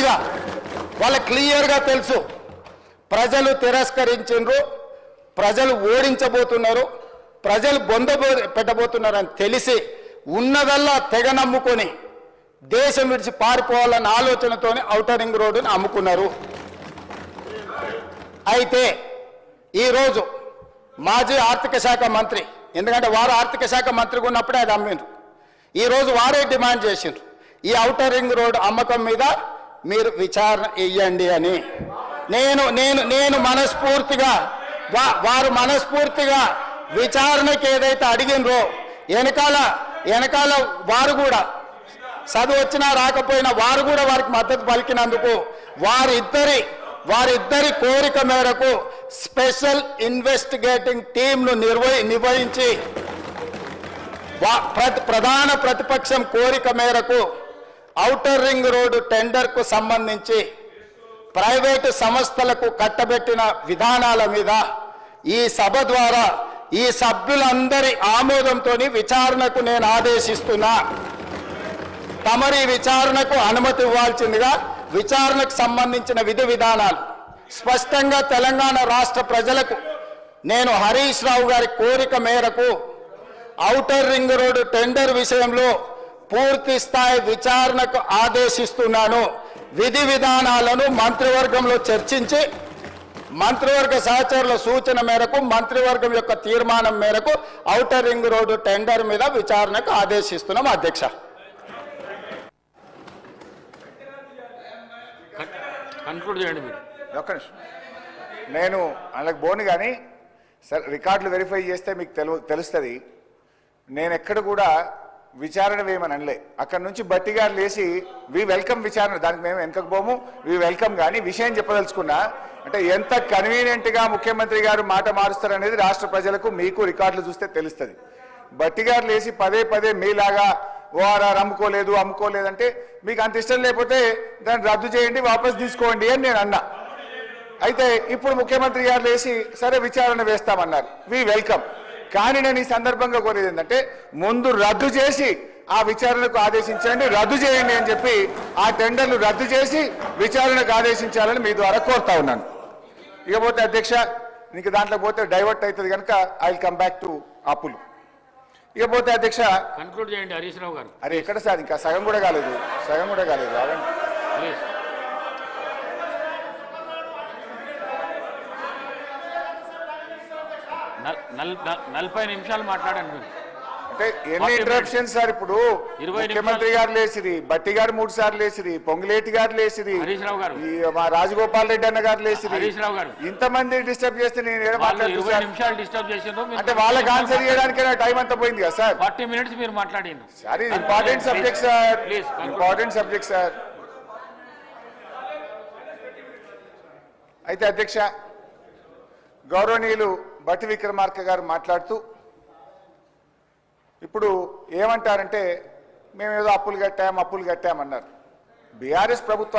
మొండిగా వాళ్ళకి క్లియర్గా తెలుసు ప్రజలు తిరస్కరించిండ్రు, ప్రజలు ఓడించబోతున్నారు, ప్రజలు బొంద పెట్టబోతున్నారని తెలిసి ఉన్నదల్లా తెగ నమ్ముకొని దేశం విడిచి పారిపోవాలన్న ఆలోచనతోనే ఔటర్ రింగ్ రోడ్డుని అమ్ముకున్నారు. అయితే ఈరోజు మాజీ ఆర్థిక శాఖ మంత్రి, ఎందుకంటే వారు ఆర్థిక శాఖ మంత్రిగా ఉన్నప్పుడే అది అమ్మిండ్రు, ఈరోజు వారే డిమాండ్ చేసిండ్రు ఈ ఔటర్ రింగ్ రోడ్ అమ్మకం మీద మీరు విచారణ ఇవ్వండి అని. నేను మనస్ఫూర్తిగా వారు మనస్ఫూర్తిగా విచారణకి ఏదైతే అడిగినరో వెనకాల వారు కూడా చదువు వచ్చినా రాకపోయినా వారు కూడా వారికి మద్దతు పలికినందుకు వారిద్దరి కోరిక మేరకు స్పెషల్ ఇన్వెస్టిగేటింగ్ టీంను నిర్వహించి ప్రధాన ప్రతిపక్షం కోరిక మేరకు ఔటర్ రింగ్ రోడ్డు టెండర్కు సంబంధించి ప్రైవేటు సంస్థలకు కట్టబెట్టిన విధానాల మీద ఈ సభ ద్వారా ఈ సభ్యులందరి ఆమోదంతో విచారణకు నేను ఆదేశిస్తున్నా. తమరి విచారణకు అనుమతి ఇవ్వాల్సిందిగా విచారణకు సంబంధించిన విధి విధానాలు స్పష్టంగా తెలంగాణ రాష్ట్ర ప్రజలకు నేను హరీష్ రావు గారి కోరిక మేరకు ఔటర్ రింగ్ రోడ్డు టెండర్ విషయంలో పూర్తి స్థాయి విచారణకు ఆదేశిస్తున్నాను. విధి విధానాలను మంత్రివర్గంలో చర్చించి మంత్రివర్గ సహచరుల సూచన మేరకు మంత్రివర్గం యొక్క తీర్మానం మేరకు ఔటర్ రింగ్ రోడ్డు టెండర్ మీద విచారణకు ఆదేశిస్తున్నాం అధ్యక్ష. నేను అలాగ బోను కానీ సార్ రికార్డులు వెరిఫై చేస్తే మీకు తెలుస్తుంది. నేను ఎక్కడ కూడా విచారణ వేయమని అనలే. అక్కడ నుంచి బట్టి గారు లేచి వి వెల్కమ్ విచారణ, దానికి మేము వెనకపోము, వి వెల్కమ్. కానీ విషయం చెప్పదలుచుకున్నా అంటే ఎంత కన్వీనియంట్గా ముఖ్యమంత్రి గారు మాట మారుస్తారనేది రాష్ట్ర ప్రజలకు మీకు రికార్డులు చూస్తే తెలుస్తుంది. బట్టి గారు లేచి పదే మీలాగా ఓఆర్ఆర్ అమ్ముకోలేదంటే మీకు అంత ఇష్టం లేకపోతే దాన్ని రద్దు చేయండి, వాపస్ తీసుకోండి అని నేను అన్నా. అయితే ఇప్పుడు ముఖ్యమంత్రి గారు లేచి సరే విచారణ వేస్తామన్నారు, వి వెల్కమ్. కానీ నేను ఈ సందర్భంగా కోరేది ఏంటంటే ముందు రద్దు చేసి ఆ విచారణకు ఆదేశించండి, రద్దు చేయండి అని చెప్పి ఆ టెండర్లు రద్దు చేసి విచారణకు ఆదేశించాలని మీ ద్వారా కోరుతా ఉన్నాను. ఇకపోతే అధ్యక్ష నీకు దాంట్లో పోతే డైవర్ట్ అవుతుంది కనుక I will come back to అప్పులు. ఇకపోతే అధ్యక్ష కన్క్లూడ్ చేయండి హరీష్ రావు గారు. అరే ఎక్కడ సార్ ఇంకా సగం కూడా కాలేదు. నలభై నిమిషాలు మాట్లాడండి మీరు. అంటే ఎన్ని ఇంటరప్షన్స్ సార్? ఇప్పుడు ముఖ్యమంత్రి గారు లేచిరి, బట్టి గారు 3 సార్లు లేచిరి, పొంగులేటి గారు లేచిరి, మా రాజగోపాల్ రెడ్డి అన్న గారు లేచిరి, ఇంతమంది డిస్టర్బ్ చేస్తే నేను అంటే వాళ్ళకి ఆన్సర్ చేయడానికి టైం అంతా పోయింది కదా సార్. 40 minutes మీరు మాట్లాడింది సార్. ఇది important subject sir, important subject sir. అయితే అధ్యక్ష గౌరవనీయులు బట్టి విక్రమార్క గారు మాట్లాడుతూ ఇప్పుడు ఏమంటారంటే మేము ఏదో అప్పులు కట్టామన్నారు. బీఆర్ఎస్ ప్రభుత్వం